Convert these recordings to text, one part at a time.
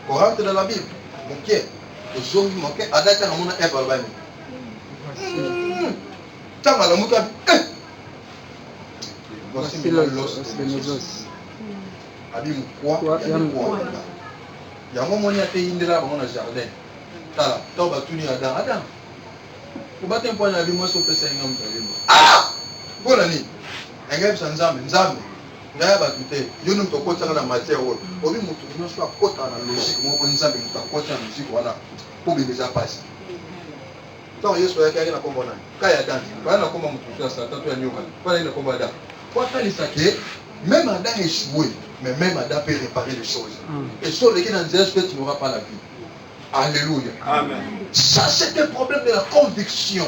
On rentre dans la Bible. Mon pied. Le jour où mon pied a daté à mon œuvre à l'Allemagne. Tant à la mouka. Voici l'os. Abi mukwa. Il y a un moment où il y a des indra dans le jardin. Tala. T'as battu ni Adam. Adam. Vous battez un point à la vie, moi, je peux faire un homme. Ah! Bon, Nani. Un gars, c'est un zame. Ngaya batute yo no tokota na matière oyo obi mutu nyonso akota na logique moko nzambe mutu akota na logique wana po bebeza passe tant yesu ayaki na kombo na kaya dan ba na kombo mutu ya satan to ya nyoka ba na kombo ada kwa kanisa ke même Adam échoué mais même Adam peut réparer les choses et sur les qui dans Jésus que tu n'auras pas la vie. Alléluia. Amen. Ça c'est un problème de la conviction.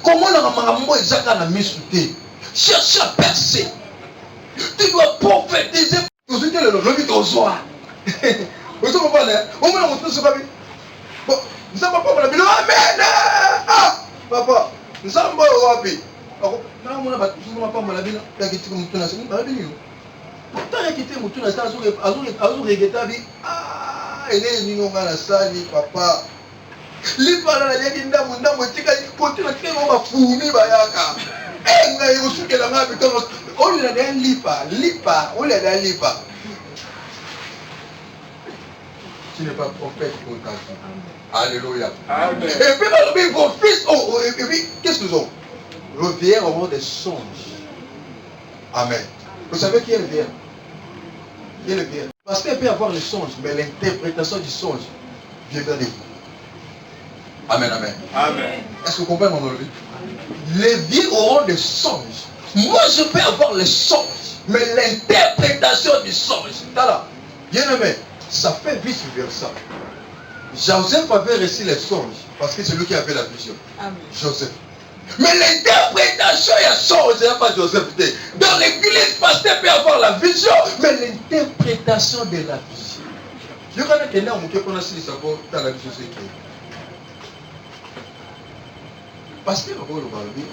Comment la maman ezaka na misute cherche à percer. Tu dois prophétiser. Vous êtes le lobby de Ozoa. Vous savez pas, on m'a montré ce papier. Bon, nous sommes pas la ville. Amen. Ah, papa, nous sommes pas au Wapi. Alors, nous sommes pas la ville. Il y a quitté mon tour national. Pourtant, il y a quitté mon tour national. Azur Regetabi. Ah, il est venu dans la salle, papa. Les parents, il y a des gens qui ont dit que on va fourmiller. On lui a dit un lipa. Tu n'es pas prophète pour ta vie. Alléluia. Amen. Et puis, vos fils, et puis, qu'est-ce qu'ils ont? Le vieil au monde des songes. Amen. Vous savez qui est le vieil? Qui est le vieil? Parce qu'il peut avoir les songes, mais l'interprétation du songe viendra de vous. Amen, amen. Amen. Est-ce que vous comprenez mon avis? Les vieux auront des songes. Moi, je peux avoir les songes, mais l'interprétation du songe, bien aimé, ça fait vice-versa. Joseph avait reçu les songes, parce que c'est lui qui avait la vision. Amen. Joseph. Mais l'interprétation, il y a songe, il n'y a pas Joseph. Dans l'église, pasteur peut avoir la vision, mais l'interprétation de la vision. Je connais que là, on peut connaître si ça vaut dans la vision, c'est qui. Pasteur, on va le dire.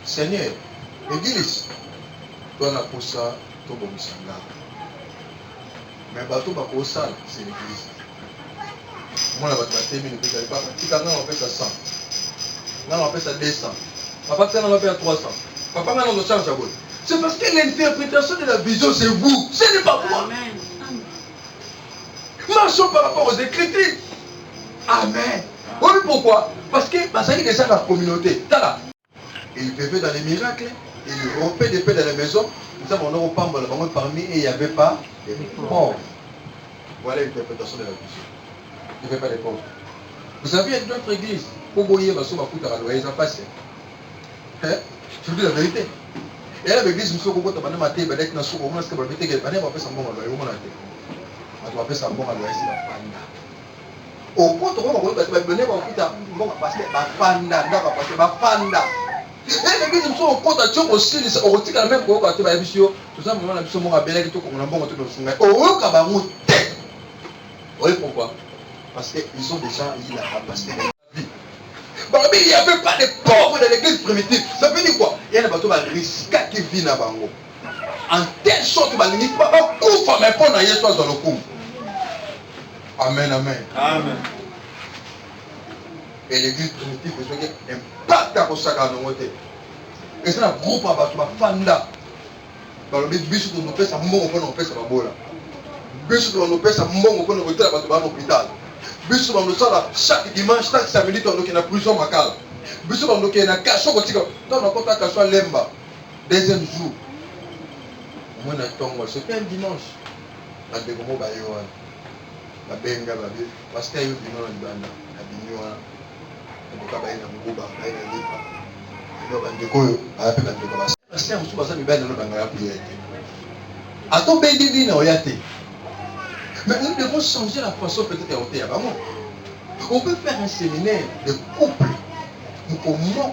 Seigneur, l'église, toi la posa, toi bon misanga. Mais bateau ba posa, c'est l'église. Moi la bateau ba termine, peut-être pas. Si quand on fait ça 100, là on fait ça 200. Papa quand on fait à 300. Papa quand on change à bon. C'est parce que l'interprétation de la vision c'est vous, ce n'est pas moi. Amen. Marchons par rapport aux Écritures. Amen. Oui, pourquoi? Parce que ça y est déjà la communauté. Il vivait dans les miracles, il rompait des paix dans la maison. Nous avons un pambo parmi et il n'y avait pas de pauvres. Voilà l'interprétation de la vision. Il n'y avait pas de pauvres. Vous savez, il y a d'autres églises. Pour voyer, ma soeur m'a foutu à passe. Je vous dis la vérité. Et là, l'église, nous sommes au matin, il y a des gens qui ont fait ça bon à l'oeil. On va faire ça bon à l'oeil, c'est la panda. Au compte, on va venir parce que la panda, panda. Et l'église, nous sommes au compte à Dieu aussi, on retire la même chose que la vision. Tout ça, on a besoin de belle qui on a bon tout le monde. Oh, kabarou tête. Oui, pourquoi? Parce qu'ils sont déjà eu la capacité de la vie. Il n'y avait pas de pauvres dans l'église primitive. Ça veut dire quoi? Il y a des bateaux qui risquent qui vivent dans Bango. En telle sorte que les gens ne peuvent pas mais pour n'aller soit dans le coup. Amen, amen. Amen. Et l'église primitive, c'est un impact à ça dans nos côtés. Et c'est un groupe à battre, fanda. Dans le but, bisu nous fait ça, mon on fait ça, ma bisu nous fait ça, mon on fait ça, à l'hôpital. Bisu nous ça chaque dimanche, chaque samedi, on a prison macale. Bisu nous a cachot au tigre. Dans le compte à cachot lemba. Deuxième jour. Moi, c'était un dimanche. La dégomo bayoan. La benga babi. Parce qu'il y a eu du nom de banda. La bignoa. La boka baina mkuba. Baina lipa. Le bandeko. Ayape bandeko basi. Parce que on se mi baina no banga ya prière. Ato bendi na oyate. Mais nous devons changer la façon peut-être de faire. On peut faire un séminaire de couple. Au moins,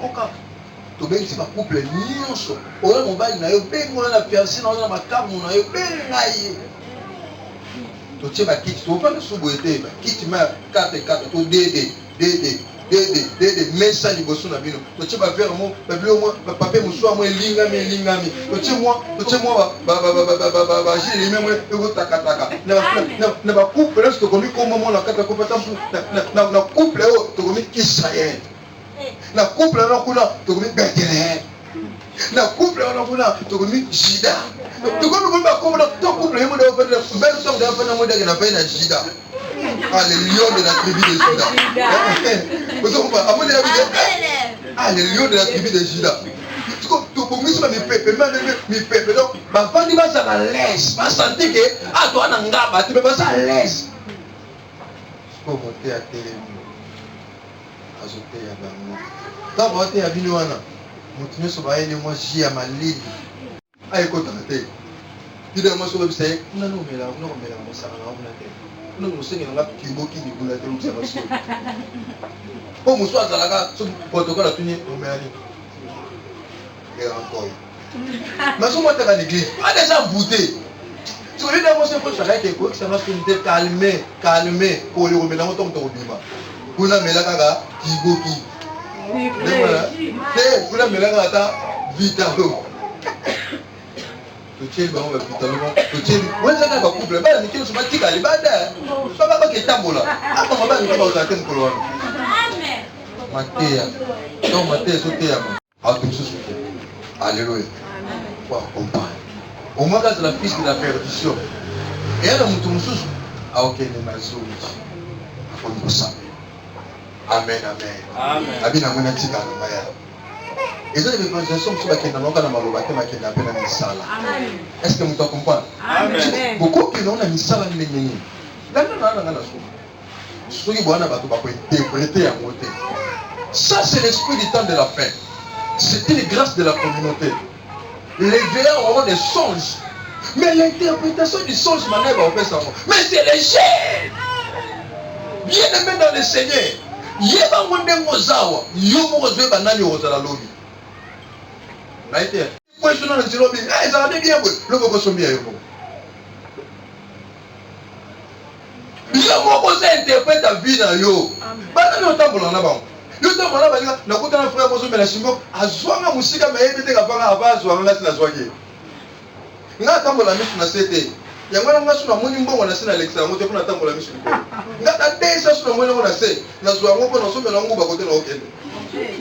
tu peux dire que couple nyonso. Oya mobali na yo bengi na fiancé na makamu na yo bengi. Tu tiens ma kit, tu vas pas le souboiter. Kit ma 4 to DD. des messa liboso na bino to tsheba faire mo ba bilo mo papa muswa mo elingami to tshemwa ba jili memwe ego takataka na ba couple est ko mi ko mo na kata ko pata na couple o to mi Israël na couple na kuna to mi Bethlehem na couple na kuna to mi Juda to ko mi ba ko na to couple mo de fa de bel som de fa na mo de na fa na Juda. Ah, le lion de la tribu de Juda. Ah, le lion de la tribu de Juda. Pour moi, c'est mes peuples. Donc, ma femme va s'en à l'aise. Va sentir que, ah, toi, Nanga, tu peux pas à l'aise. Je peux voter à télé. Ajouter à Bango. Quand voter à Binoana, je suis allé moi, j'ai à ma ligne. Ah, écoute, tu dis, moi, je suis allé, non, mais là, on s'en va. Non, nous sommes là qui boki du boulot de l'observation. Pour nous soit à la sur protocole à tenir au mérite. Et encore. Mais sur moi, tu as l'église. Pas déjà bouté. Sur les démons, c'est pour ça que ça va se calmer. Pour les remettre dans ton bima. Pour la mélaga, qui boki. Pour la mélaga, vitalo. Tu vas voir vitalement. Tu moi ça n'a pas couple. Bah ni qui se bâtit à l'ibada. Ça va pas que tambola. Ah comment va ni pas au colon. Amen. Matéa. Donc Matéa sauter à moi. Ah tout ce soutien. Alléluia. Amen. Wow, comprendre. Au moins quand la fils de la perdition. Et elle a mon tout sous. Ah OK les mazou. Pour nous ça. Amen amen. Amen. Abina mona tika na maya. Et ça, les évangélisations qui est-ce que vous comprenez? Beaucoup qui n'ont pas mis ça dans les lignes. Ça, c'est l'esprit du temps de la fin. C'est une grâce de la communauté. Les veilleurs auront des songes. Mais l'interprétation du songe, mais c'est léger. Bien aimé dans le Seigneur. Yeba wonde mozawa yomo kozwe banani ozala lobi na ite kwa shona na zilobi za bien bwe lobo kosombia yomo yomo ko se interprète ta vie na yo bana no tambola na bango yo tambola balinga na kuta na frère bozo mela simbo azwanga musika mayebe te kapanga abazwa nga sina zwaki nga tambola misu na sete yango na ngasu na moni mbongo na sina Alexa ngote kuna tambola misu ko ngata desa suna moni ngona se na zwa ngoko na somela nguba kote na okende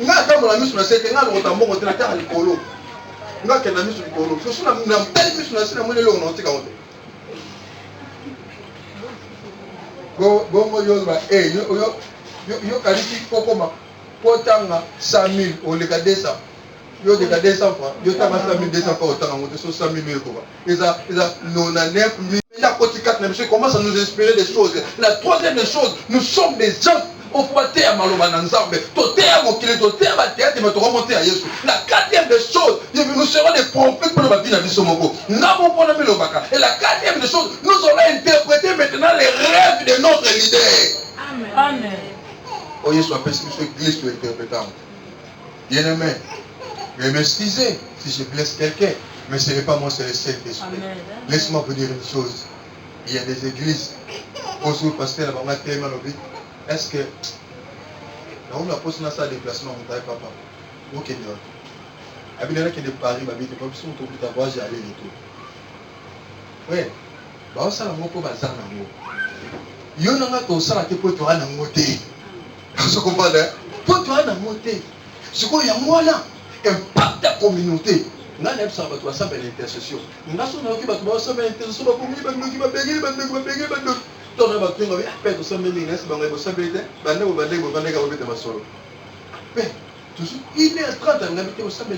nga tambola misu na sete nga ngota mbongo te na ta likolo nga ke na misu likolo so suna na mpeli misu na sina moni lo na otika ngote bongo yo ba yo kaliki kokoma potanga 100,000 oleka desa yo de 200 francs yo tanga 100,200 francs otanga ngote so 100,000 yo koba eza 99,000 la côté 4 monsieur commence à nous inspirer des choses. La troisième des choses, nous sommes des gens au foyer à Maloba Nanzambe. Toté à Mokile, toté à Batéat, et me remonter à Yesu. La quatrième des choses, nous serons des prophètes pour la vie de Bissomoko. Et la quatrième des choses, nous allons interpréter maintenant les rêves de notre leader. Amen. Oh Yesu appelle ce que l'église soit interprétante. Bien-aimé, je vais m'excuser si je blesse quelqu'un. Mais ce n'est pas moi, c'est le Saint-Esprit. Laisse-moi vous dire une chose. Il y a des églises. Bonjour, pasteur, est-ce que on a posé dans sa déplacement, on ne papa au Kenya. Il y a des paris, il y a des personnes qui ont voyagé aller et tout. Oui. Ça va pour bazar nango. Yo nanga to sala ke po to ana ngote. Vous comprenez? Po to ana ngote. Ce qu'on y a moi là, impacte la communauté. Nga ne pas battre ça belle intercession. Nga so na ki battre ça belle intercession ba komi ba ndoki ba bege ba ndo. To na ba tunga bi appelle ça belle nesse ba ngabo ça belle ba ndo ba ndo ba ndeka ba bete masolo. Mais toujours il est en train d'habiter au sabbat.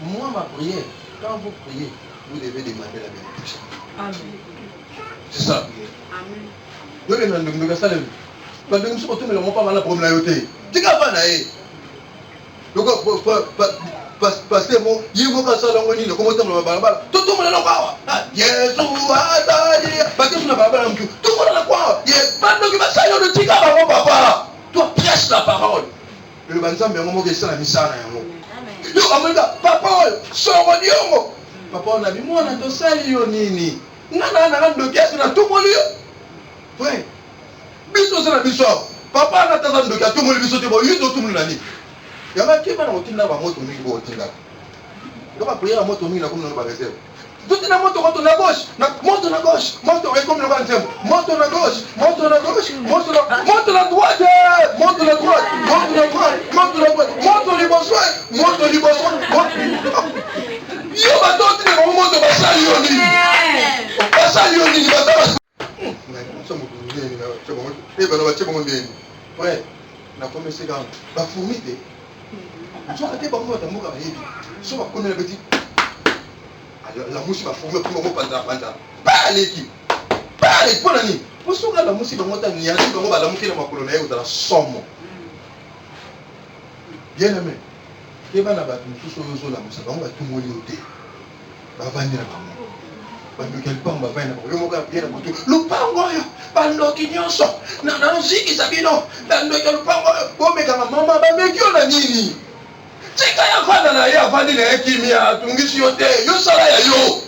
Moi ma prière, quand vous priez, vous devez demander la bénédiction. Amen. C'est ça. Amen. Vous devez demander ça le. Ba ndo so to me le mo pa mala problème la yote. Tika ba na e. Donc parce que bon, il faut que ça l'envoie ni le comment on va parler. Tout le monde là quoi. Jésus a parce que tu n'as pas parlé tout le monde là quoi. Il est pas donc il va ça le tika ba mon papa. Toi prêche la parole. Le banzam mais on que ça la misa na yango. Yo amenda papa soro diongo. Papa on a dit moi on a tosali yo nini. Ngana na ndo kiasi na tumoli yo. Ouais. Biso ça na biso. Papa na ta dans le cas, tout le monde biso te bo yuto tout le monde nani. Yama ki bana otinda ba moto mingi bo otinda. Donc après la moto mingi na comme dans ba réserve. Tout na moto contre la gauche, moto na gauche, moto et comme le bantem, moto na gauche, moto na gauche, moto na droite, moto na droite, moto na droite, moto na droite, moto li bosso, moto li bosso, yo ba to tine ba moto ba sali yo ni. Ba sali yo ni ba ta. Ouais, na commencé quand la fourmité. Tu as été bon moi dans mon cas yebi. So ba connait la petite. Alors la mouche va fourmer pour moi pendant. Pas l'équipe. Pas les pour nani. Pour so la mouche va monter ni asi ba mo ba la mouche na makolo na yo dans la somme. Bien aimé. Keba na ba tout so yo la mouche ba mo ba tout moli oté. Ba vandi na ba mo. Bandukel pamba vaina yo moka biena kutu lupango yo bandoki nyonso na nziki sabino bandoki lupango bo meka mama ba mekio na nini tika ya fanda na ya fandi na kimia tungisi yote yo sala ya yo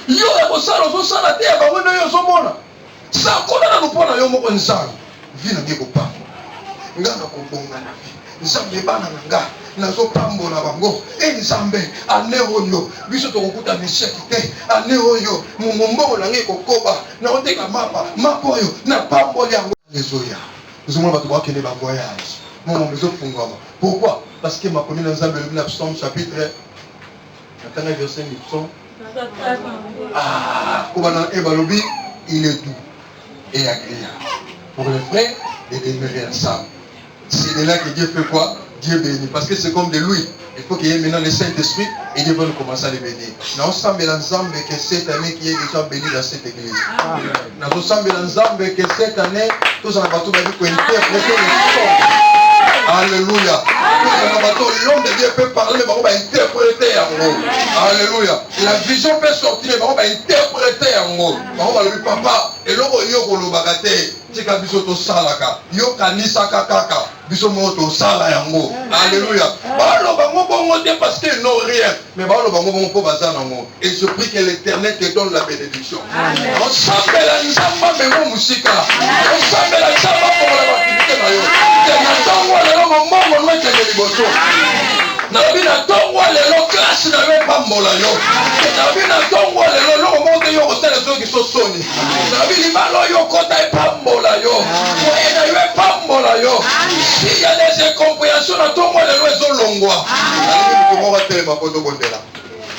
ya bosala so sala te ba wona yo so mona sa kona na lupona yo moko nsana vina ngeko pango ngana ko bonga na vi nzambe bana nga nazo pambola bango nzambe ane oyo biso tokokuta mesheki te ane oyo mumombo na ngai kokoba na oteka mapa oyo na pamboli yango ezoya nzomona bato bakende ba voyage momo ezofungwama. Pourquoi? Parce que makomi na nzambe elobi na Psaume chapitre natanga verset ni Psaume kobana ebalobi il est doux et agréable pour les frères de demeurer ensemble. C'est de là que Dieu fait quoi? Dieu bénit. Parce que c'est comme de lui. Il faut qu'il y ait maintenant le Saint-Esprit et Dieu va nous commencer à les bénir. Nous ensemble l'ensemble que cette année qui est déjà béni dans cette église. Nous ensemble l'ensemble que cette année, tous en bateau va dire qu'on interpréter les sons. Alléluia. L'homme de Dieu peut parler, mais on va interpréter en gros. Alléluia. La vision peut sortir, mais on va interpréter en gros. On va lui dire, papa, et l'homme au bagate. Tika biso to salaka yo kanisa kakaka biso moto sala yango. Alléluia. Balo bango bongo te parce que non rien mais balo bango bongo po bazana ngo et je prie que l'Éternel te donne la bénédiction. On s'appelle nzamba mengo musika on s'appelle nzamba pour la activité na yo na tongo lelo mongo no ekende liboso na bina tongo lelo classe na yo pambola yo na bina tongo lelo lo monte yo hôtel zo ki so soni na bina balo yo kota e pambola yo moyen na yo e pambola yo si y a des incompréhensions na tongo lelo ezolongwa na bina ko mo ba telema ko to bondela.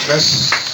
Merci.